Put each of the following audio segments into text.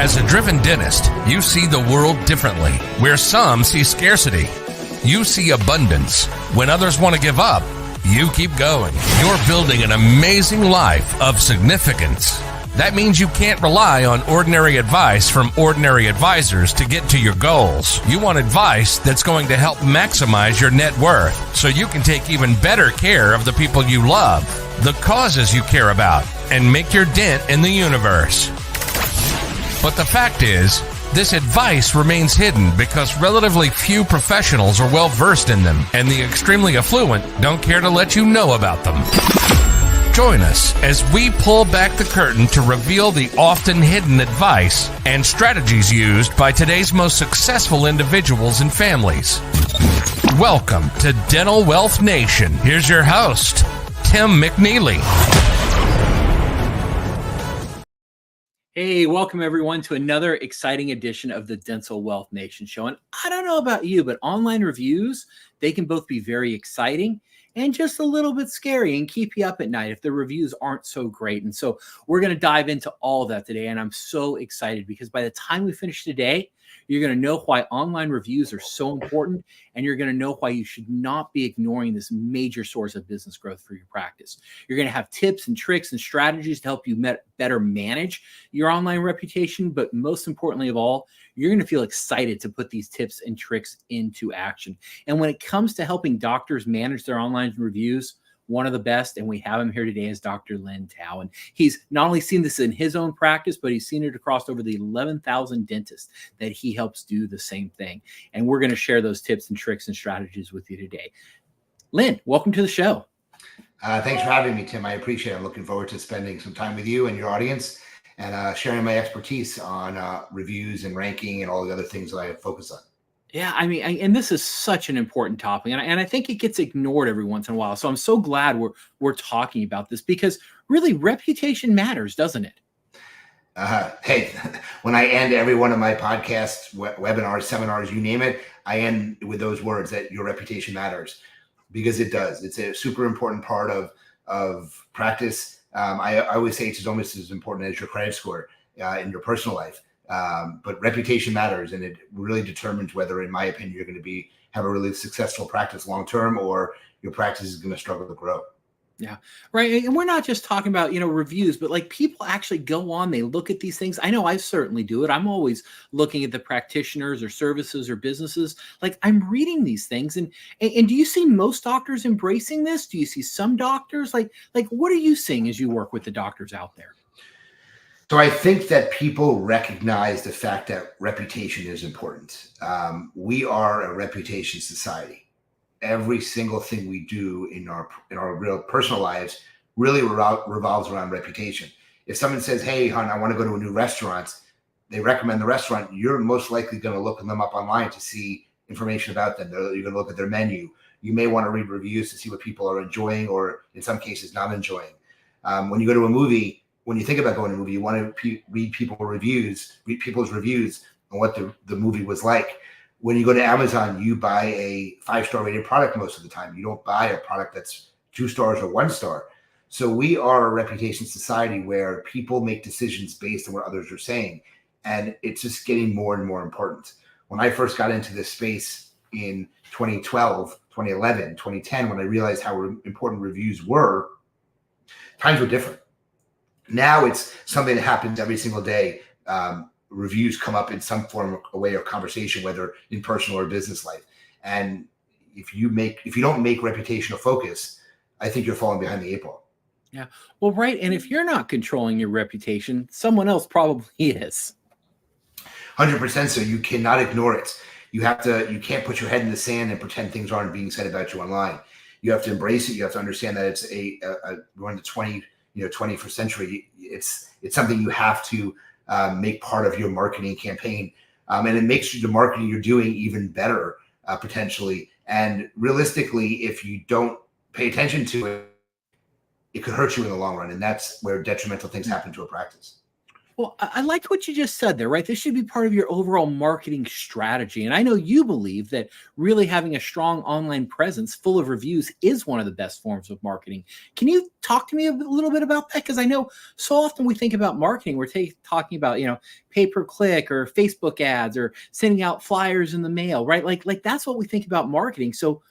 As a driven dentist, you see the world differently. Where some see scarcity, you see abundance. When others want to give up, you keep going. You're building an amazing life of significance. That means you can't rely on ordinary advice from ordinary advisors to get to your goals. You want advice that's going to help maximize your net worth so you can take even better care of the people you love, the causes you care about, and make your dent in the universe. But the fact is, this advice remains hidden because relatively few professionals are well versed in them, and the extremely affluent don't care to let you know about them. Join us as we pull back the curtain to reveal the often hidden advice and strategies used by today's most successful individuals and families. Welcome to Dental Wealth Nation. Here's your host, Tim McNeely. Hey, welcome everyone to another exciting edition of the Dental Wealth Nation show. And I don't know about you, but online reviews, they can both be very exciting and just a little bit scary and keep you up at night if the reviews aren't so great. And so we're going to dive into all of that today. And I'm so excited because by the time we finish today, you're going to know why online reviews are so important, and you're going to know why you should not be ignoring this major source of business growth for your practice. You're going to have tips and tricks and strategies to help you better manage your online reputation. But most importantly of all, you're going to feel excited to put these tips and tricks into action. And when it comes to helping doctors manage their online reviews, one of the best, and we have him here today, is Dr. Len Tau. And he's not only seen this in his own practice, but he's seen it across over the 11,000 dentists that he helps do the same thing. And we're going to share those tips and tricks and strategies with you today. Len, welcome to the show. Thanks for having me, Tim. I appreciate it. I'm looking forward to spending some time with you and your audience and sharing my expertise on reviews and ranking and all the other things that I focus on. Yeah, I mean, and this is such an important topic, and I think it gets ignored every once in a while. So I'm so glad we're talking about this because really reputation matters, doesn't it? Hey, when I end every one of my podcasts, webinars, seminars, you name it, I end with those words that your reputation matters, because it does. It's a super important part of practice. I always say it's almost as important as your credit score in your personal life. But reputation matters, and it really determines whether, in my opinion, you're going to have a really successful practice long term, or your practice is going to struggle to grow. Yeah, right. And we're not just talking about, reviews, but like people actually go on, they look at these things. I know I certainly do it. I'm always looking at the practitioners or services or businesses. Like I'm reading these things, and do you see most doctors embracing this? Do you see some doctors like what are you seeing as you work with the doctors out there? So I think that people recognize the fact that reputation is important. We are a reputation society. Every single thing we do in our real personal lives really revolves around reputation. If someone says, "Hey, hon, I want to go to a new restaurant," they recommend the restaurant. You're most likely going to look them up online to see information about them. You're going to look at their menu. You may want to read reviews to see what people are enjoying, or in some cases, not enjoying. When you go to a movie, when you think about going to a movie, you want to read people's reviews on what the movie was like. When you go to Amazon, you buy a 5-star rated product most of the time. You don't buy a product that's 2 stars or 1 star. So we are a reputation society where people make decisions based on what others are saying. And it's just getting more and more important. When I first got into this space in 2012, 2011, 2010, when I realized how important reviews were, times were different. Now it's something that happens every single day. Reviews come up in some form or way of conversation, whether in personal or business life. And if you don't make reputation a focus, I think you're falling behind the 8 ball. Yeah. Well, right. And if you're not controlling your reputation, someone else probably is. 100% so. You cannot ignore it. You can't put your head in the sand and pretend things aren't being said about you online. You have to embrace it. You have to understand that it's we're in the 21st century. It's something you have to make part of your marketing campaign. And it makes the marketing you're doing even better, potentially. And realistically, if you don't pay attention to it, it could hurt you in the long run. And that's where detrimental things happen to a practice. Well, I liked what you just said there, right? This should be part of your overall marketing strategy. And I know you believe that really having a strong online presence full of reviews is one of the best forms of marketing. Can you talk to me a little bit about that? Because I know so often we think about marketing, we're talking about, pay per click or Facebook ads or sending out flyers in the mail, right? Like that's what we think about marketing. So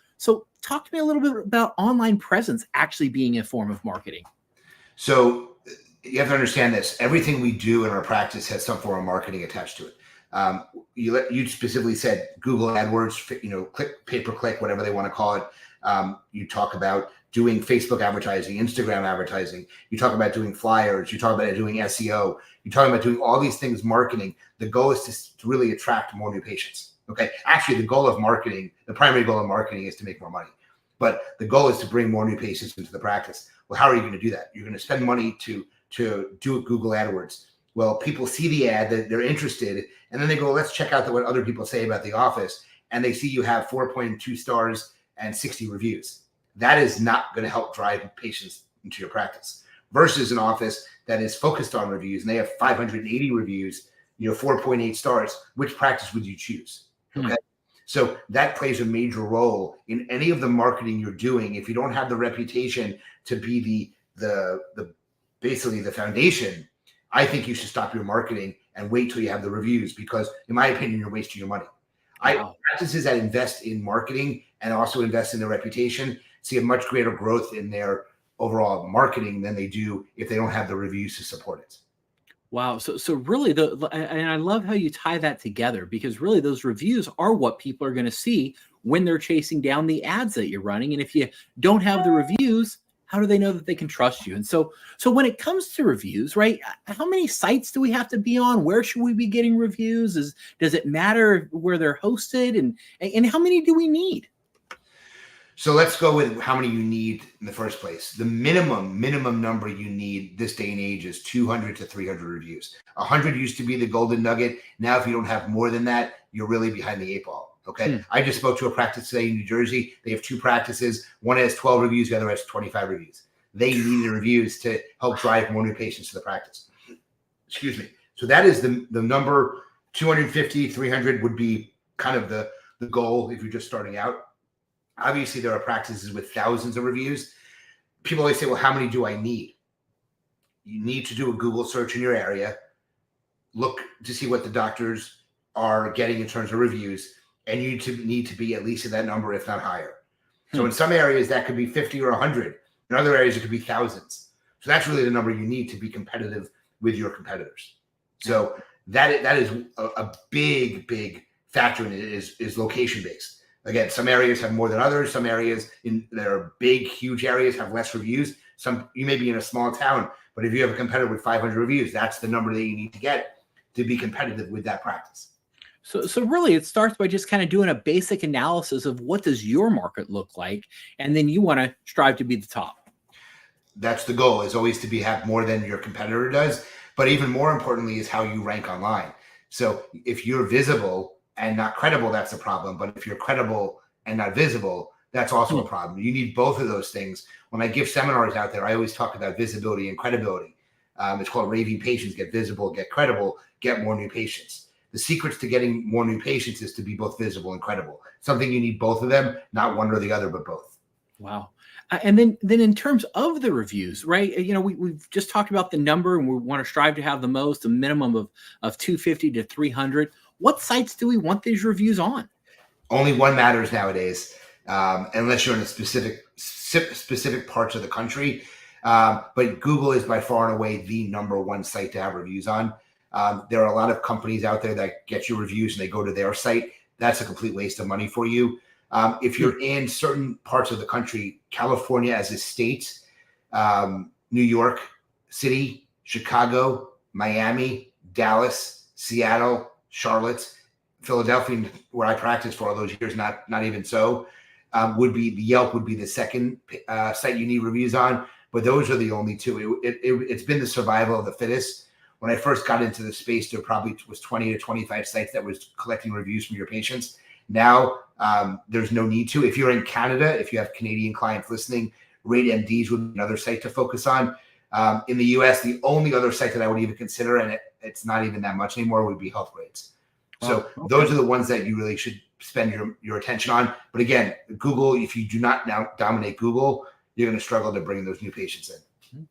talk to me a little bit about online presence actually being a form of marketing. So you have to understand this. Everything we do in our practice has some form of marketing attached to it. You specifically said Google AdWords, click, pay per click, whatever they want to call it. You talk about doing Facebook advertising, Instagram advertising. You talk about doing flyers. You talk about doing SEO. You talk about doing all these things marketing. The goal is to really attract more new patients. Okay. Actually, the primary goal of marketing is to make more money. But the goal is to bring more new patients into the practice. Well, how are you going to do that? You're going to spend money to do Google AdWords. Well, people see the ad, that they're interested, and then they go, let's check out what other people say about the office. And they see you have 4.2 stars and 60 reviews. That is not going to help drive patients into your practice versus an office that is focused on reviews and they have 580 reviews, 4.8 stars. Which practice would you choose? Okay. So that plays a major role in any of the marketing you're doing. If you don't have the reputation to be the basically the foundation, I think you should stop your marketing and wait till you have the reviews, because in my opinion, you're wasting your money. Wow. Practices that invest in marketing and also invest in their reputation see a much greater growth in their overall marketing than they do if they don't have the reviews to support it. Wow. So really and I love how you tie that together, because really those reviews are what people are going to see when they're chasing down the ads that you're running. And if you don't have the reviews, how do they know that they can trust you? And so when it comes to reviews, right, how many sites do we have to be on? Where should we be getting reviews? Does it matter where they're hosted? And how many do we need? So let's go with how many you need in the first place. The minimum number you need this day and age is 200 to 300 reviews. 100 used to be the golden nugget. Now, if you don't have more than that, you're really behind the 8-ball. Okay. I just spoke to a practice today in New Jersey. They have 2 practices. One has 12 reviews. The other has 25 reviews. They need the reviews to help drive more new patients to the practice. Excuse me. So that is the number. 250, 300 would be kind of the goal if you're just starting out. Obviously, there are practices with thousands of reviews. People always say, well, how many do I need? You need to do a Google search in your area, look to see what the doctors are getting in terms of reviews, and you need to be at least at that number, if not higher. So in some areas, that could be 50 or 100. In other areas, it could be thousands. So that's really the number you need to be competitive with your competitors. So that is a big factor in it is location-based. Again, some areas have more than others. Some areas that are big, huge areas have less reviews. You may be in a small town, but if you have a competitor with 500 reviews, that's the number that you need to get to be competitive with that practice. So really, it starts by just kind of doing a basic analysis of what does your market look like, and then you want to strive to be the top. That's the goal, is always to have more than your competitor does. But even more importantly is how you rank online. So if you're visible and not credible, that's a problem. But if you're credible and not visible, that's also a problem. You need both of those things. When I give seminars out there, I always talk about visibility and credibility. It's called raving patients. Get visible, get credible, get more new patients. The secrets to getting more new patients is to be both visible and credible. Something you need both of them, not one or the other, but both. Wow. And then in terms of the reviews, right? We've just talked about the number, and we want to strive to have the most, a minimum of 250 to 300. What sites do we want these reviews on? Only one matters nowadays, unless you're in a specific parts of the country. But Google is by far and away the number one site to have reviews on. There are a lot of companies out there that get your reviews and they go to their site. That's a complete waste of money for you. If you're in certain parts of the country, California as a state, New York City, Chicago, Miami, Dallas, Seattle, Charlotte, Philadelphia, where I practiced for all those years, not even so, Yelp would be the second site you need reviews on. But those are the only two. It's been the survival of the fittest. When I first got into the space, there probably was 20 to 25 sites that was collecting reviews from your patients. Now, there's no need to. If you're in Canada, if you have Canadian clients listening, RateMDs would be another site to focus on. In the US, the only other site that I would even consider, and it's not even that much anymore, would be Health Grades. So those are the ones that you really should spend your attention on. But again, Google, if you do not now dominate Google, you're going to struggle to bring those new patients in.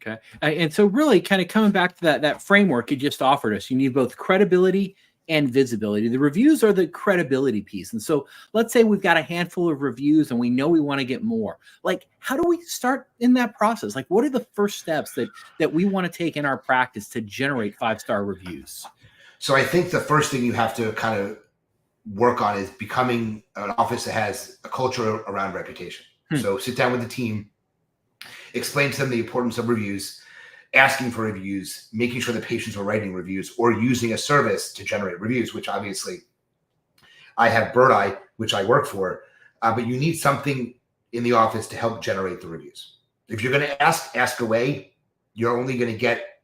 Okay. And so really kind of coming back to that framework you just offered us, you need both credibility and visibility. The reviews are the credibility piece. And so let's say we've got a handful of reviews and we know we want to get more. Like, how do we start in that process? Like, what are the first steps that we want to take in our practice to generate 5-star reviews? So I think the first thing you have to kind of work on is becoming an office that has a culture around reputation. So sit down with the team, explain to them the importance of reviews, asking for reviews, making sure the patients are writing reviews or using a service to generate reviews, which obviously I have Bird Eye, which I work for, but you need something in the office to help generate the reviews. If you're going to ask away, you're only going to get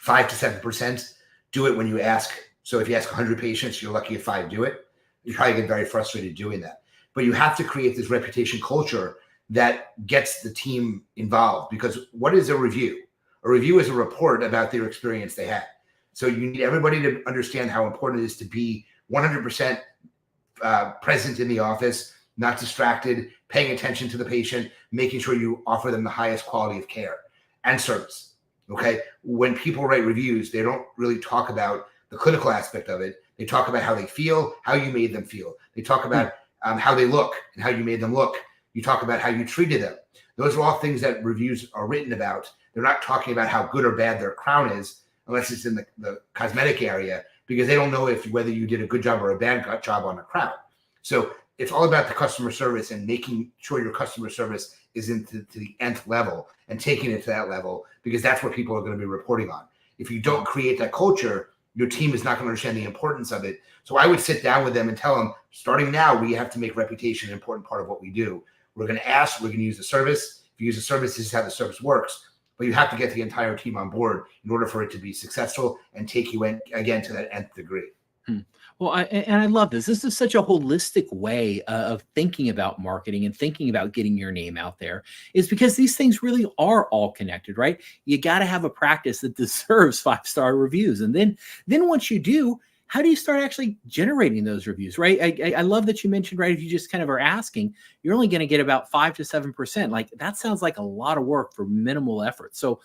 5 to 7%. Do it when you ask. So if you ask 100 patients, you're lucky if 5 do it. You probably get very frustrated doing that. But you have to create this reputation culture that gets the team involved, because what is a review? A review is a report about their experience they had. So you need everybody to understand how important it is to be 100% present in the office, not distracted, paying attention to the patient, making sure you offer them the highest quality of care and service. Okay. When people write reviews, they don't really talk about the clinical aspect of it. They talk about how they feel, how you made them feel. They talk about how they look and how you made them look. You talk about how you treated them. Those are all things that reviews are written about. They're not talking about how good or bad their crown is, unless it's in the cosmetic area, because they don't know whether you did a good job or a bad job on the crown. So it's all about the customer service and making sure your customer service is to the nth level and taking it to that level, because that's what people are going to be reporting on. If you don't create that culture, your team is not going to understand the importance of it. So I would sit down with them and tell them, starting now, we have to make reputation an important part of what we do. We're going to ask, we're going to use the service. If you use the service, this is how the service works. But you have to get the entire team on board in order for it to be successful and take you in, again, to that nth degree. Well, I love this. This is such a holistic way of thinking about marketing and thinking about getting your name out there, is because these things really are all connected, right? You got to have a practice that deserves 5-star reviews. And then once you do, how do you start actually generating those reviews, right? I love that you mentioned, right, if you just kind of are asking, you're only going to get about 5 to 7%. Like, that sounds like a lot of work for minimal effort. So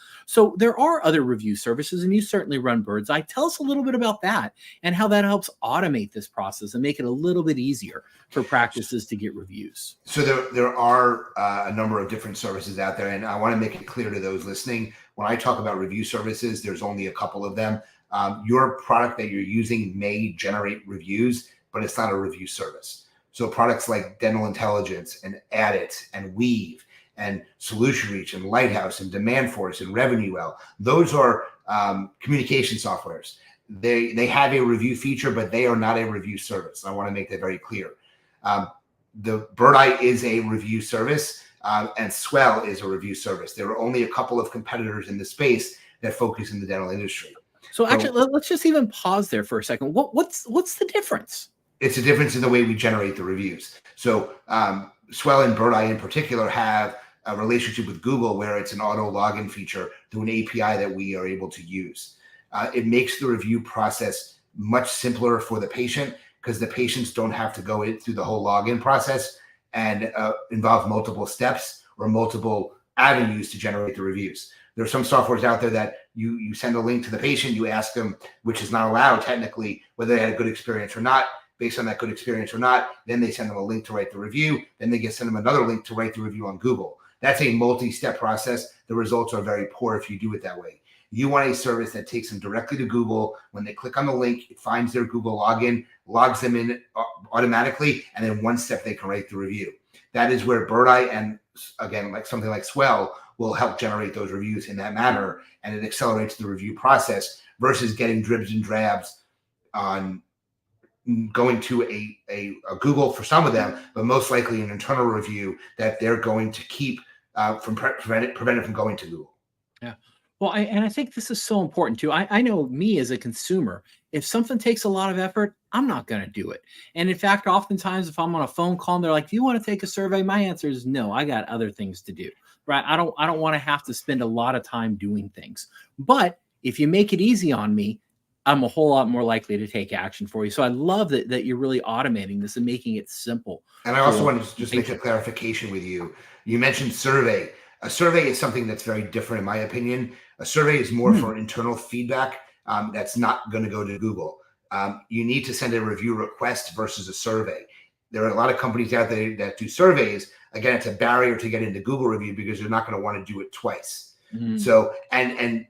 there are other review services, and you certainly run Bird's Eye. Tell us a little bit about that and how that helps automate this process and make it a little bit easier for practices to get reviews. So there are a number of different services out there, and I want to make it clear to those listening, when I talk about review services, there's only a couple of them. Your product that you're using may generate reviews, but it's not a review service. So products like Dental Intelligence and Addit and Weave and Solution Reach and Lighthouse and Demand Force and RevenueWell, those are communication softwares. They have a review feature, but they are not a review service. I want to make that very clear. The Bird Eye is a review service, and Swell is a review service. There are only a couple of competitors in the space that focus in the dental industry. So actually, let's just even pause there for a second. What's the difference? It's a difference in the way we generate the reviews. So Swell and Bird Eye in particular have a relationship with Google where it's an auto login feature through an API that we are able to use. It makes the review process much simpler for the patient, because the patients don't have to go through the whole login process and involve multiple steps or multiple avenues to generate the reviews. There are some softwares out there that you send a link to the patient, you ask them, which is not allowed technically, whether they had a good experience or not. Based on that good experience or not, then they send them a link to write the review. Then they send them another link to write the review on Google. That's a multi-step process. The results are very poor if you do it that way. You want a service that takes them directly to Google. When they click on the link, it finds their Google login, logs them in automatically, and then one step they can write the review. That is where Bird Eye and, again, like something like Swell will help generate those reviews in that manner, and it accelerates the review process versus getting dribs and drabs on going to a Google for some of them, but most likely an internal review that they're going to keep from prevent it from going to Google. Yeah. Well, I think this is so important too. I know me as a consumer, if something takes a lot of effort, I'm not going to do it. And in fact, oftentimes if I'm on a phone call and they're like, do you want to take a survey? My answer is no, I got other things to do. right? I don't want to have to spend a lot of time doing things. But if you make it easy on me, I'm a whole lot more likely to take action for you. So I love that you're really automating this and making it simple. And I also want to just make a clarification with you. You mentioned survey. A survey is something that's very different, in my opinion. A survey is more for internal feedback. That's not going to go to Google. You need to send a review request versus a survey. There are a lot of companies out there that do surveys. Again, it's a barrier to get into Google review because they're not going to want to do it twice. So, and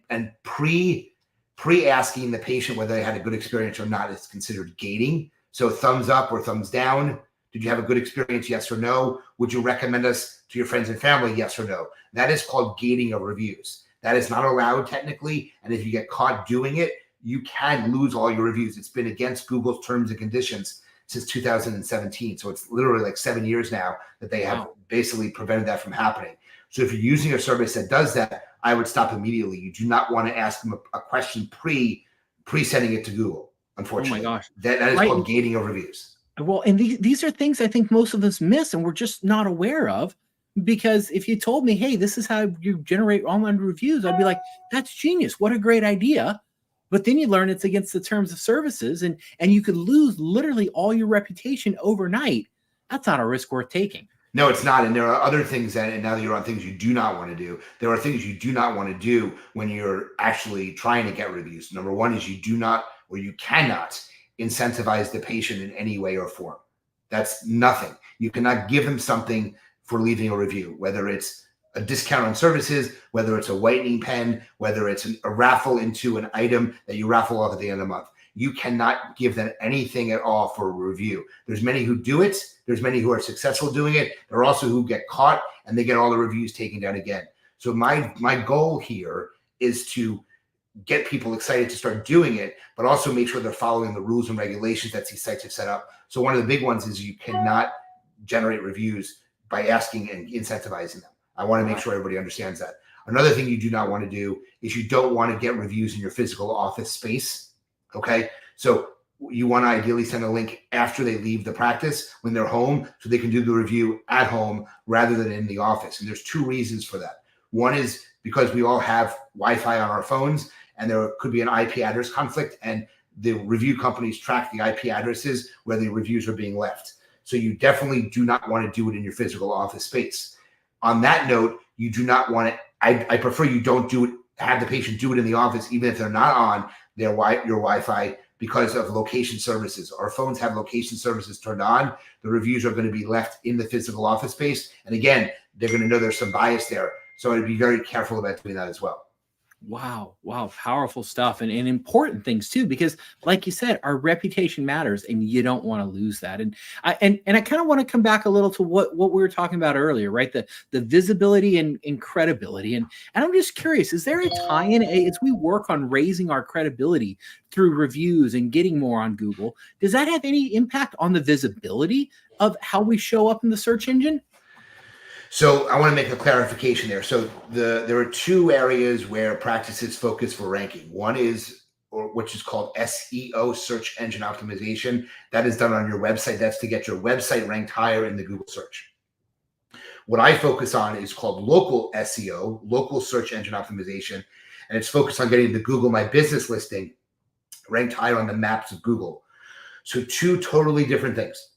pre-asking the patient whether they had a good experience or not is considered gating. So thumbs up or thumbs down. Did you have a good experience? Yes or no. Would you recommend us to your friends and family? Yes or no. That is called gating of reviews. That is not allowed technically. And if you get caught doing it, you can lose all your reviews. It's been against Google's terms and conditions since 2017. So it's literally like 7 years now that they have basically prevented that from happening. So if you're using a service that does that, I would stop immediately. You do not want to ask them a question pre-sending it to Google, unfortunately. Oh my gosh. That is called gating of reviews. Well, and these are things I think most of us miss and we're just not aware of, because if you told me, hey, this is how you generate online reviews, I'd be like, that's genius. What a great idea. But then you learn it's against the terms of services and you could lose literally all your reputation overnight. That's not a risk worth taking. No, it's not. And there are other things and now that you're on things you do not want to do. There are things you do not want to do when you're actually trying to get reviews. Number one is you do not, or you cannot incentivize the patient in any way or form. That's nothing. You cannot give them something for leaving a review, whether it's a discount on services, whether it's a whitening pen, whether it's a raffle into an item that you raffle off at the end of the month. You cannot give them anything at all for a review. There's many who do it. There's many who are successful doing it. There are also who get caught and they get all the reviews taken down again. So my goal here is to get people excited to start doing it, but also make sure they're following the rules and regulations that these sites have set up. So one of the big ones is you cannot generate reviews by asking and incentivizing them. I want to make sure everybody understands that. Another thing you do not want to do is you don't want to get reviews in your physical office space. Okay. So you want to ideally send a link after they leave the practice when they're home so they can do the review at home rather than in the office. And there's two reasons for that. One is because we all have Wi-Fi on our phones and there could be an IP address conflict and the review companies track the IP addresses where the reviews are being left. So you definitely do not want to do it in your physical office space. On that note, you do not want to, I prefer you don't do it, have the patient do it in the office, even if they're not on your Wi-Fi because of location services. Our phones have location services turned on. The reviews are going to be left in the physical office space. And again, they're going to know there's some bias there. So I'd be very careful about doing that as well. Wow. Powerful stuff and important things too, because like you said, our reputation matters and you don't want to lose that. And I kind of want to come back a little to what we were talking about earlier, right? The visibility and credibility. And I'm just curious, is there a tie-in as we work on raising our credibility through reviews and getting more on Google? Does that have any impact on the visibility of how we show up in the search engine? So I want to make a clarification there. So there are two areas where practices focus for ranking. One is, which is called SEO, search engine optimization. That is done on your website. That's to get your website ranked higher in the Google search. What I focus on is called local SEO, local search engine optimization. And it's focused on getting the Google My Business listing ranked higher on the maps of Google. So two totally different things.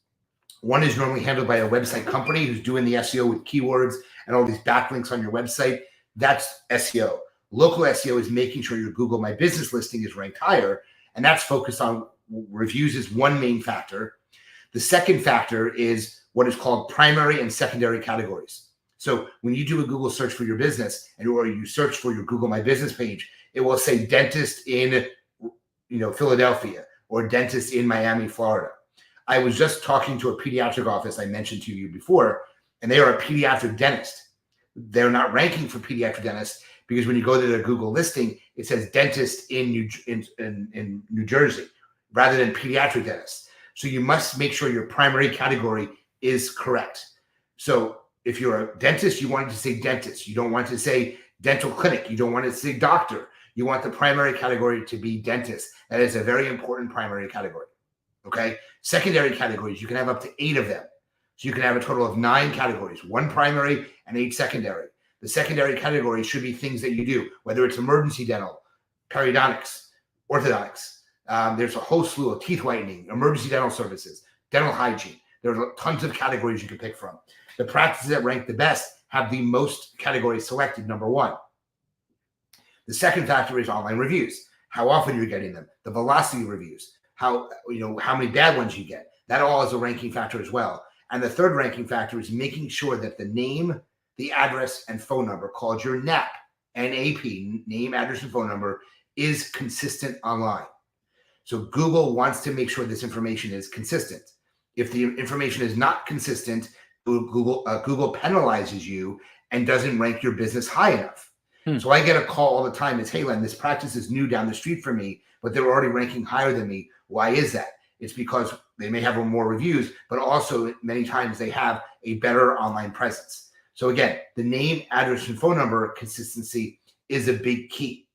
One is normally handled by a website company who's doing the SEO with keywords and all these backlinks on your website. That's SEO. Local SEO is making sure your Google My Business listing is ranked higher. And that's focused on reviews as one main factor. The second factor is what is called primary and secondary categories. So when you do a Google search for your business or you search for your Google My Business page, it will say dentist in Philadelphia or dentist in Miami, Florida. I was just talking to a pediatric office I mentioned to you before, and they are a pediatric dentist. They're not ranking for pediatric dentists because when you go to their Google listing, it says dentist in New Jersey rather than pediatric dentist. So you must make sure your primary category is correct. So if you're a dentist, you want it to say dentist. You don't want to say dental clinic. You don't want it to say doctor. You want the primary category to be dentist. That is a very important primary category. Okay. Secondary categories, you can have up to 8 of them. So you can have a total of 9 categories, 1 primary and 8 secondary. The secondary category should be things that you do, whether it's emergency dental, periodontics, orthodontics. There's a whole slew of teeth whitening, emergency dental services, dental hygiene. There are tons of categories you can pick from. The practices that rank the best have the most categories selected, number one. The second factor is online reviews, how often you're getting them, the velocity of reviews, how many bad ones you get. That all is a ranking factor as well. And the third ranking factor is making sure that the name, the address, and phone number, called your NAP, N-A-P, name, address, and phone number, is consistent online. So Google wants to make sure this information is consistent. If the information is not consistent, Google penalizes you and doesn't rank your business high enough. So I get a call all the time. It's, hey, Len, this practice is new down the street for me, but they're already ranking higher than me. Why is that? It's because they may have more reviews, but also many times they have a better online presence. So again, the name, address, and phone number consistency is a big key.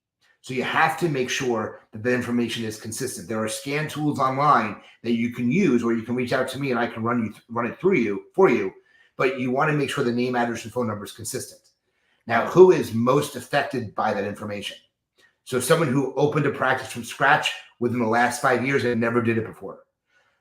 So you have to make sure that the information is consistent. There are scan tools online that you can use, or you can reach out to me and I can run it for you. But you want to make sure the name, address, and phone number is consistent. Now, who is most affected by that information? So someone who opened a practice from scratch within the last 5 years and never did it before.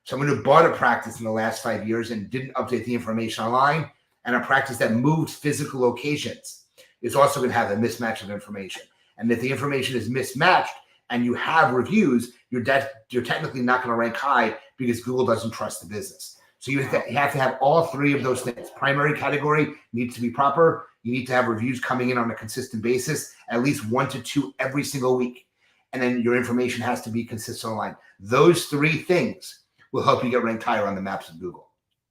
Someone who bought a practice in the last 5 years and didn't update the information online, and a practice that moved physical locations is also going to have a mismatch of information. And if the information is mismatched and you have reviews, you're technically not going to rank high because Google doesn't trust the business. So you have to have all three of those things. Primary category needs to be proper. You need to have reviews coming in on a consistent basis, at least 1 to 2 every single week. And then your information has to be consistent online. Those three things will help you get ranked higher on the maps of Google.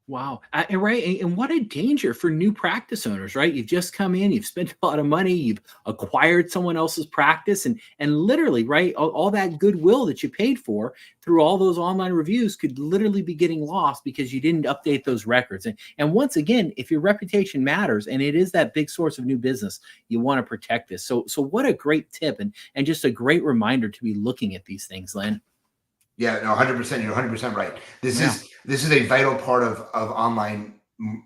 Wow. Right. And what a danger for new practice owners, right? You've just come in, you've spent a lot of money, you've acquired someone else's practice, and literally, right, all that goodwill that you paid for through all those online reviews could literally be getting lost because you didn't update those records. And once again, if your reputation matters, and it is that big source of new business, you want to protect this. So what a great tip and just a great reminder to be looking at these things, Len. Yeah, no, 100%. You're 100% right. This is a vital part of online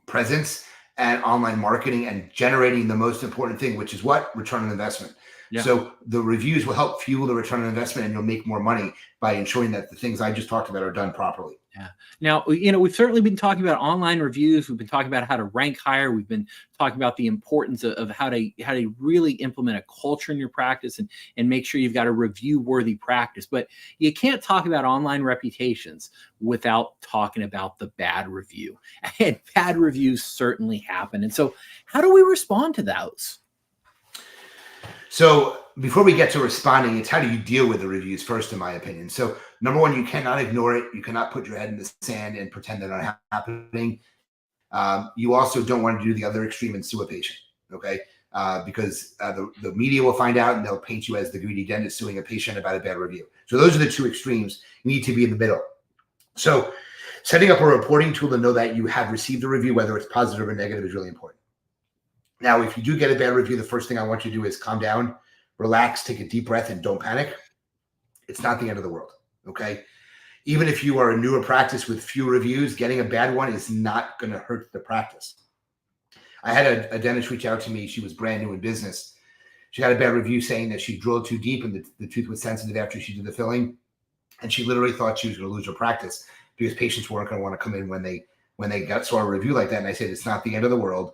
presence and online marketing and generating the most important thing, which is what? Return on investment. Yeah. So the reviews will help fuel the return on investment, and you'll make more money by ensuring that the things I just talked about are done properly. Yeah. Now, we've certainly been talking about online reviews. We've been talking about how to rank higher. We've been talking about the importance of how to really implement a culture in your practice and make sure you've got a review-worthy practice. But you can't talk about online reputations without talking about the bad review. And bad reviews certainly happen. And so how do we respond to those? So before we get to responding, it's how do you deal with the reviews first, in my opinion. So number one, you cannot ignore it. You cannot put your head in the sand and pretend they're not happening. You also don't want to do the other extreme and sue a patient, okay? Because the media will find out and they'll paint you as the greedy dentist suing a patient about a bad review. So those are the two extremes. You need to be in the middle. So setting up a reporting tool to know that you have received a review, whether it's positive or negative, is really important. Now, if you do get a bad review, the first thing I want you to do is calm down, relax, take a deep breath, and don't panic. It's not the end of the world, okay? Even if you are a newer practice with few reviews, getting a bad one is not going to hurt the practice. I had a dentist reach out to me. She was brand new in business. She had a bad review saying that she drilled too deep and the tooth was sensitive after she did the filling. And she literally thought she was going to lose her practice because patients weren't going to want to come in when they saw a review like that. And I said, it's not the end of the world.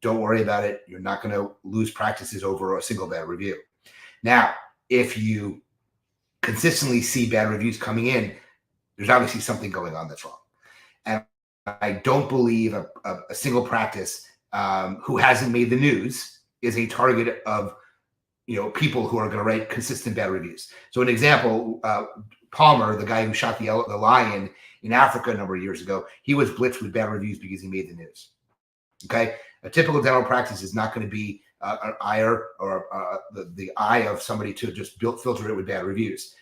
Don't worry about it. You're not going to lose practices over a single bad review. Now, if you consistently see bad reviews coming in, there's obviously something going on that's wrong. And I don't believe a single practice who hasn't made the news is a target of people who are going to write consistent bad reviews. So an example, Palmer, the guy who shot the lion in Africa a number of years ago, he was blitzed with bad reviews because he made the news. Okay, a typical dental practice is not going to be an ire or the eye of somebody to just filter it with bad reviews.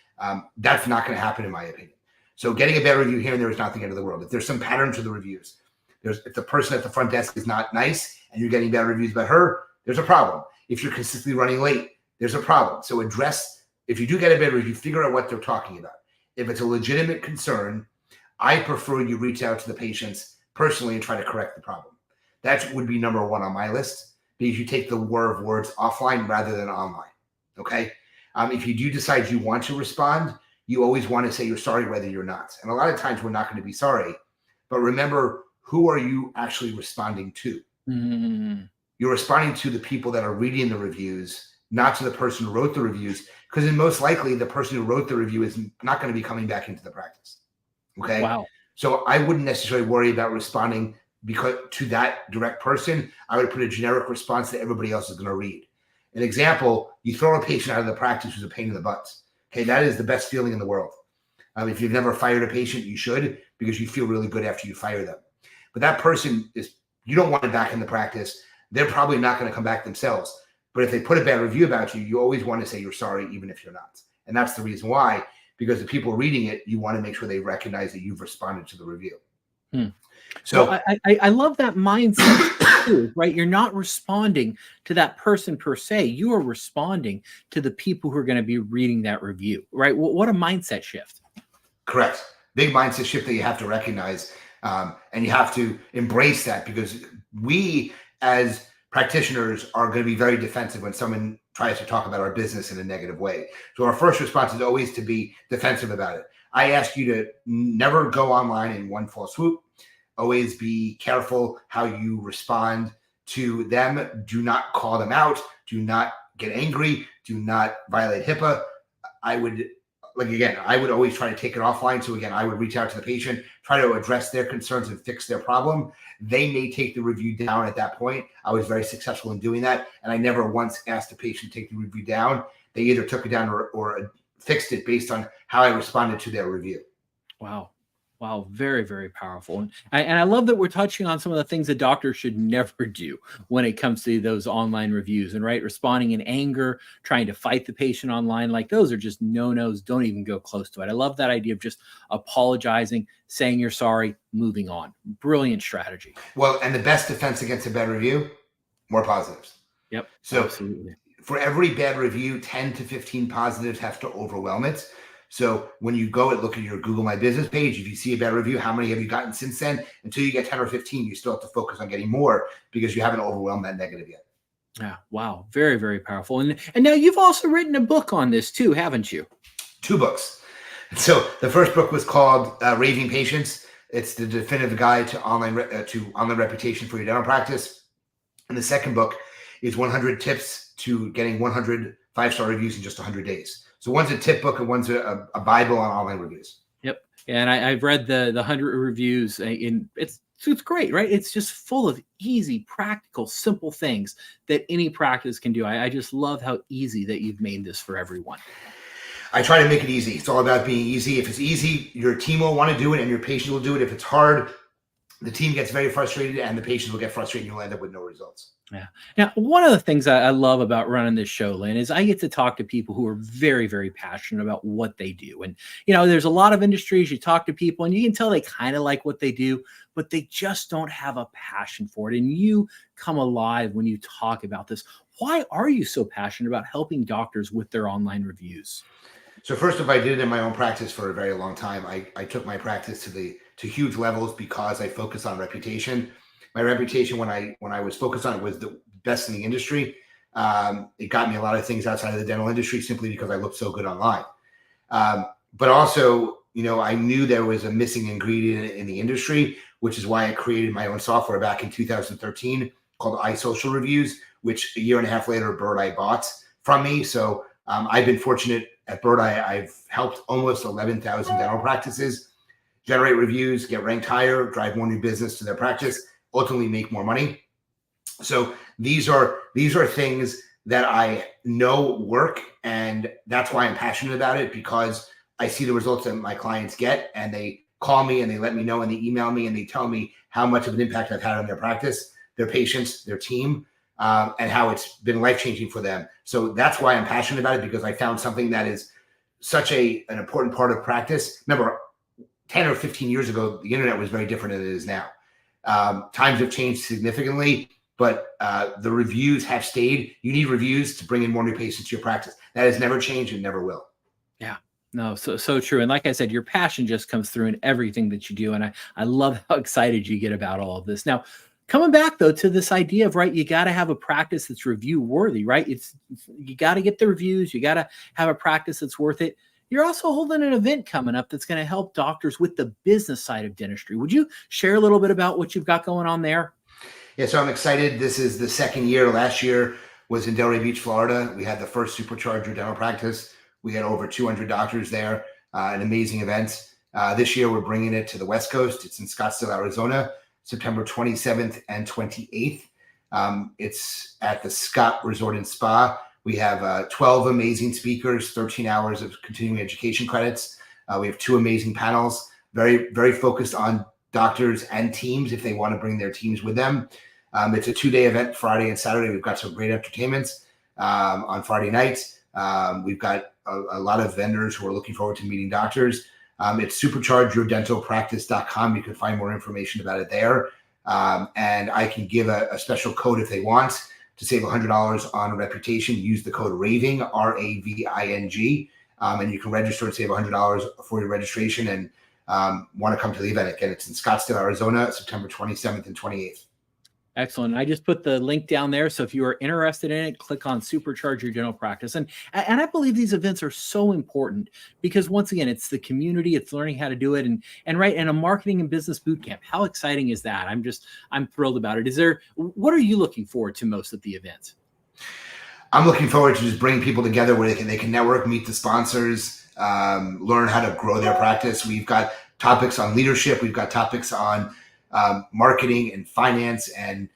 That's not going to happen, in my opinion. So getting a bad review here and there is not the end of the world. If there's some pattern to the reviews, if the person at the front desk is not nice and you're getting bad reviews about her, there's a problem. If you're consistently running late, there's a problem. So if you do get a bad review, figure out what they're talking about. If it's a legitimate concern, I prefer you reach out to the patients personally and try to correct the problem. That would be number one on my list. because you take the war of words offline rather than online. Okay. If you do decide you want to respond, you always want to say you're sorry whether you're not. And a lot of times we're not going to be sorry, but remember, who are you actually responding to? Mm-hmm. You're responding to the people that are reading the reviews, not to the person who wrote the reviews, because most likely the person who wrote the review is not going to be coming back into the practice. Okay. Wow. So I wouldn't necessarily worry about responding because to that direct person. I would put a generic response that everybody else is going to read. An example, you throw a patient out of the practice who's a pain in the butt. Okay, that is the best feeling in the world. If you've never fired a patient, you should, because you feel really good after you fire them. But that person you don't want it back in the practice. They're probably not going to come back themselves. But if they put a bad review about you, you always want to say you're sorry, even if you're not. And that's the reason why, because the people reading it, you want to make sure they recognize that you've responded to the review. So well, I love that mindset too, right? You're not responding to that person per se. You are responding to the people who are going to be reading that review, right? What a mindset shift. Correct. Big mindset shift that you have to recognize. And you have to embrace that, because we as practitioners are going to be very defensive when someone tries to talk about our business in a negative way. So our first response is always to be defensive about it. I ask you to never go online in one fell swoop. Always be careful how you respond to them. Do not call them out. Do not get angry. Do not violate HIPAA. I would always try to take it offline. So again, I would reach out to the patient, try to address their concerns and fix their problem. They may take the review down at that point. I was very successful in doing that. And I never once asked the patient to take the review down. They either took it down or fixed it based on how I responded to their review. Wow. Wow. Very, very powerful. And I love that we're touching on some of the things that doctors should never do when it comes to those online reviews, and right, responding in anger, trying to fight the patient online. Like, those are just no-nos. Don't even go close to it. I love that idea of just apologizing, saying you're sorry, moving on. Brilliant strategy. Well, and the best defense against a bad review, more positives. Yep. So absolutely. For every bad review, 10 to 15 positives have to overwhelm it. So when you go and look at your Google My Business page, if you see a bad review, how many have you gotten since then? Until you get 10 or 15, you still have to focus on getting more, because you haven't overwhelmed that negative yet. Yeah. Wow. Very, very powerful. And now you've also written a book on this too, haven't you? 2 books. So the first book was called Raving Patients. It's the definitive guide to online reputation for your dental practice. And the second book is 100 tips to getting 100 5-star reviews in just 100 days. So one's a tip book and one's a Bible on online reviews. Yep. And I've read the 100 reviews, and it's great, right? It's just full of easy, practical, simple things that any practice can do. I just love how easy that you've made this for everyone. I try to make it easy. It's all about being easy. If it's easy, your team will want to do it and your patient will do it. If it's hard, the team gets very frustrated and the patient will get frustrated, and you'll end up with no results. Yeah. Now, one of the things I love about running this show, Len, is I get to talk to people who are very, very passionate about what they do. And, there's a lot of industries, you talk to people and you can tell they kind of like what they do, but they just don't have a passion for it. And you come alive when you talk about this. Why are you so passionate about helping doctors with their online reviews? So first off, I did it in my own practice for a very long time. I took my practice to huge levels because I focused on reputation. My reputation when I was focused on it was the best in the industry. It got me a lot of things outside of the dental industry simply because I looked so good online. But also, I knew there was a missing ingredient in the industry, which is why I created my own software back in 2013 called iSocial Reviews, which a year and a half later, Bird Eye bought from me. So I've been fortunate at Bird Eye. I've helped almost 11,000 dental practices generate reviews, get ranked higher, drive more new business to their practice, ultimately make more money. So these are things that I know work, and that's why I'm passionate about it, because I see the results that my clients get, and they call me and they let me know and they email me and they tell me how much of an impact I've had on their practice, their patients, their team, and how it's been life-changing for them. So that's why I'm passionate about it, because I found something that is such an important part of practice. Remember, 10 or 15 years ago, the internet was very different than it is now. Times have changed significantly, but the reviews have stayed. You need reviews to bring in more new patients to your practice. That has never changed and never will. Yeah, no, so true. And like I said, your passion just comes through in everything that you do. And I love how excited you get about all of this. Now, Coming back though to this idea of, right, you got to have a practice that's review worthy, right? You got to get the reviews, you got to have a practice that's worth it. You're also holding an event coming up that's going to help doctors with the business side of dentistry. Would you share a little bit about what you've got going on there? Yeah, so I'm excited. This is the second year. Last year was in Delray Beach, Florida. We had the first supercharger dental practice. We had over 200 doctors there, an amazing event. This year, we're bringing it to the West Coast. It's in Scottsdale, Arizona, September 27th and 28th. It's at the Scott Resort and Spa. We have 12 amazing speakers, 13 hours of continuing education credits. We have 2 amazing panels, very, very focused on doctors and teams if they want to bring their teams with them. It's a 2-day event, Friday and Saturday. We've got some great entertainments on Friday nights. We've got a lot of vendors who are looking forward to meeting doctors. It's superchargeyourdentalpractice.com. You can find more information about it there. And I can give a special code if they want to save $100 on reputation. Use the code RAVING, RAVING, and you can register and save $100 for your registration and want to come to the event. Again, it's in Scottsdale, Arizona, September 27th and 28th. Excellent. I just put the link down there. So if you are interested in it, click on Supercharge Your Dental Practice. And I believe these events are so important because, once again, it's the community, it's learning how to do it. And right, and a marketing and business boot camp. How exciting is that? I'm thrilled about it. What are you looking forward to most at the event? I'm looking forward to just bringing people together where they can network, meet the sponsors, learn how to grow their practice. We've got topics on leadership. We've got topics on marketing and finance and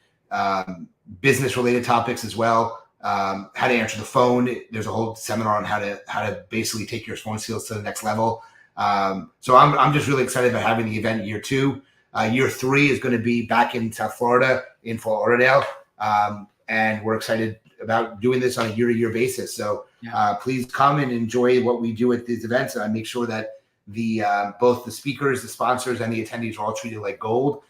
business related topics as well. How to answer the phone. There's a whole seminar on how to basically take your phone skills to the next level. So I'm just really excited about having the event year 2. Year 3 is going to be back in South Florida, in Fort Lauderdale. And we're excited about doing this on a year-to-year basis. So please come and enjoy what we do at these events. And I make sure that both the speakers, the sponsors, and the attendees are all treated like gold,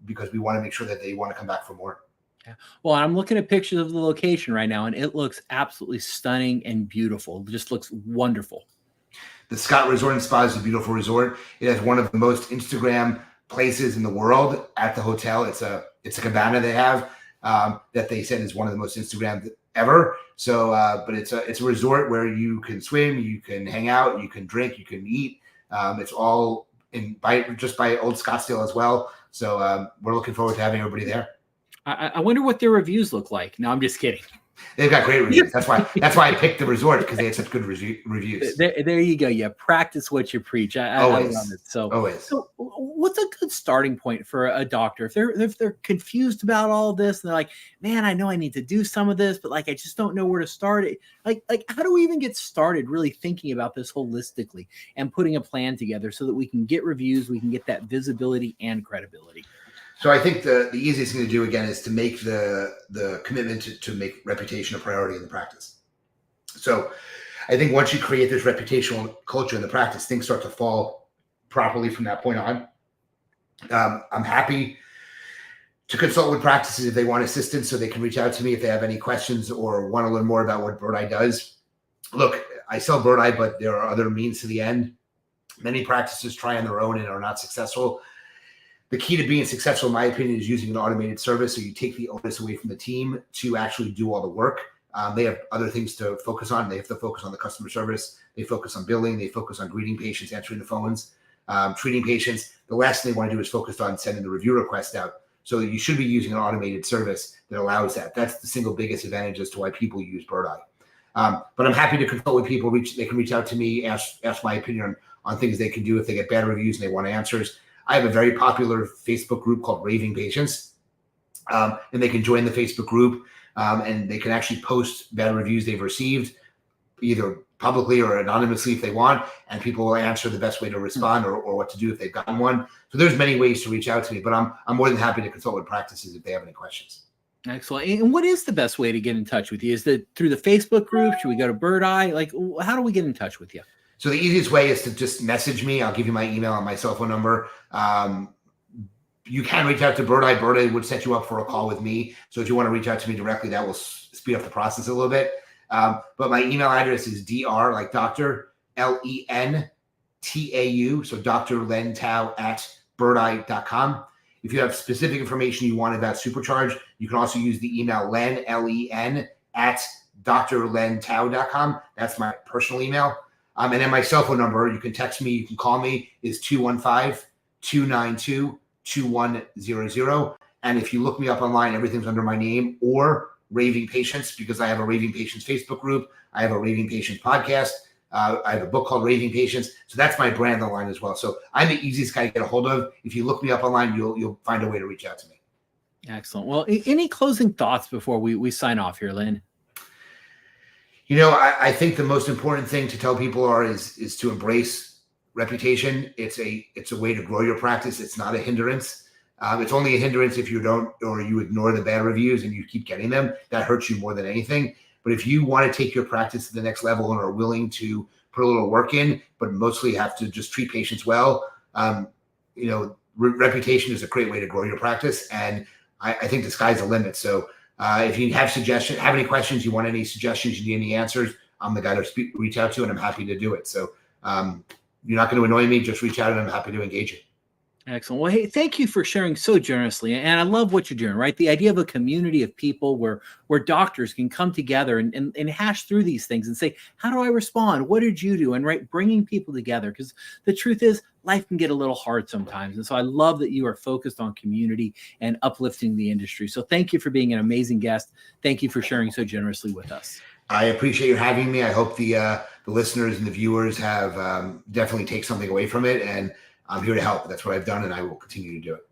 because we want to make sure that they want to come back for more. Yeah. Well, I'm looking at pictures of the location right now, and it looks absolutely stunning and beautiful. It just looks wonderful. The Scott Resort and Spa is a beautiful resort. It has one of the most Instagram places in the world at the hotel. It's a cabana they have that they said is one of the most Instagram ever. So, but it's a resort where you can swim, you can hang out, you can drink, you can eat. It's all by Old Scottsdale as well. So we're looking forward to having everybody there. I wonder what their reviews look like. No, I'm just kidding. They've got great reviews. That's why I picked the resort, because they had such good reviews. There you go. Yeah, practice what you preach. I love it. So what's a good starting point for a doctor if they're confused about all this and they're like, man, I know I need to do some of this, but I just don't know where to start it. Like how do we even get started really thinking about this holistically and putting a plan together so that we can get reviews, we can get that visibility and credibility? So I think the easiest thing to do, again, is to make the commitment to make reputation a priority in the practice. So I think once you create this reputational culture in the practice, things start to fall properly from that point on. I'm happy to consult with practices if they want assistance, so they can reach out to me if they have any questions or want to learn more about what Bird Eye does. Look, I sell Bird Eye, but there are other means to the end. Many practices try on their own and are not successful. The key to being successful, in my opinion, is using an automated service. So you take the onus away from the team to actually do all the work. They have other things to focus on. They have to focus on the customer service. They focus on billing. They focus on greeting patients, answering the phones, treating patients. The last thing they want to do is focus on sending the review request out. So you should be using an automated service that allows that. That's the single biggest advantage as to why people use Bird Eye. But I'm happy to consult with people. They can reach out to me, ask my opinion on things they can do if they get bad reviews and they want answers. I have a very popular Facebook group called Raving Patients, and they can join the Facebook group, and they can actually post bad reviews they've received, either publicly or anonymously if they want, and people will answer the best way to respond or what to do if they've gotten one. So there's many ways to reach out to me, but I'm more than happy to consult with practices if they have any questions. Excellent. And what is the best way to get in touch with you? Is that through the Facebook group? Should we go to Bird Eye? How do we get in touch with you? So the easiest way is to just message me. I'll give you my email and my cell phone number. You can reach out to Bird Eye. Bird Eye would set you up for a call with me. So if you want to reach out to me directly, that will speed up the process a little bit. But my email address is dr, like doctor, LENTAU. So Dr. Len Tau at birdeye.com. If you have specific information you want about Supercharge, you can also use the email Len, L-E-N, at drlentau.com. That's my personal email. And then my cell phone number, you can text me, you can call me, is 215-292-2100. And if you look me up online, everything's under my name or Raving Patients, because I have a Raving Patients Facebook group. I have a Raving Patients podcast. I have a book called Raving Patients. So that's my brand online as well. So I'm the easiest guy to get a hold of. If you look me up online, you'll find a way to reach out to me. Excellent. Well, any closing thoughts before we sign off here, Len? You know, I think the most important thing to tell people is to embrace reputation. It's a way to grow your practice. It's not a hindrance. It's only a hindrance if you don't, or you ignore the bad reviews and you keep getting them. That hurts you more than anything. But if you want to take your practice to the next level and are willing to put a little work in, but mostly have to just treat patients well, reputation is a great way to grow your practice. And I think the sky's the limit. So if you have any questions, you want any suggestions, you need any answers, I'm the guy to reach out to, and I'm happy to do it. So you're not going to annoy me, just reach out and I'm happy to engage you. Excellent. Well, hey, thank you for sharing so generously. And I love what you're doing, right? The idea of a community of people where doctors can come together and hash through these things and say, how do I respond? What did you do? And right, bringing people together, because the truth is life can get a little hard sometimes. And so I love that you are focused on community and uplifting the industry. So thank you for being an amazing guest. Thank you for sharing so generously with us. I appreciate you having me. I hope the listeners and the viewers have definitely take something away from it. And I'm here to help. That's what I've done, and I will continue to do it.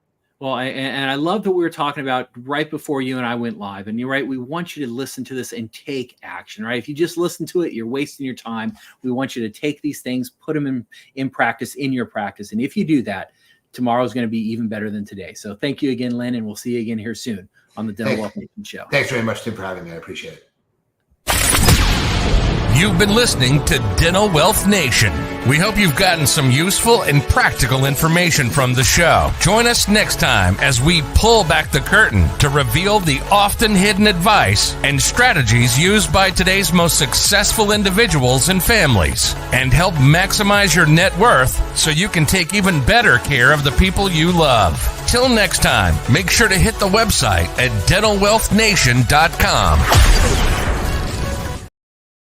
Well, I love that we were talking about right before you and I went live. And you're right, we want you to listen to this and take action, right? If you just listen to it, you're wasting your time. We want you to take these things, put them in practice, in your practice. And if you do that, tomorrow is going to be even better than today. So thank you again, Len, and we'll see you again here soon on the Dental Wealth Nation Show. Thanks very much, Tim, for having me. I appreciate it. You've been listening to Dental Wealth Nation. We hope you've gotten some useful and practical information from the show. Join us next time as we pull back the curtain to reveal the often hidden advice and strategies used by today's most successful individuals and families, and help maximize your net worth so you can take even better care of the people you love. Till next time, make sure to hit the website at dentalwealthnation.com.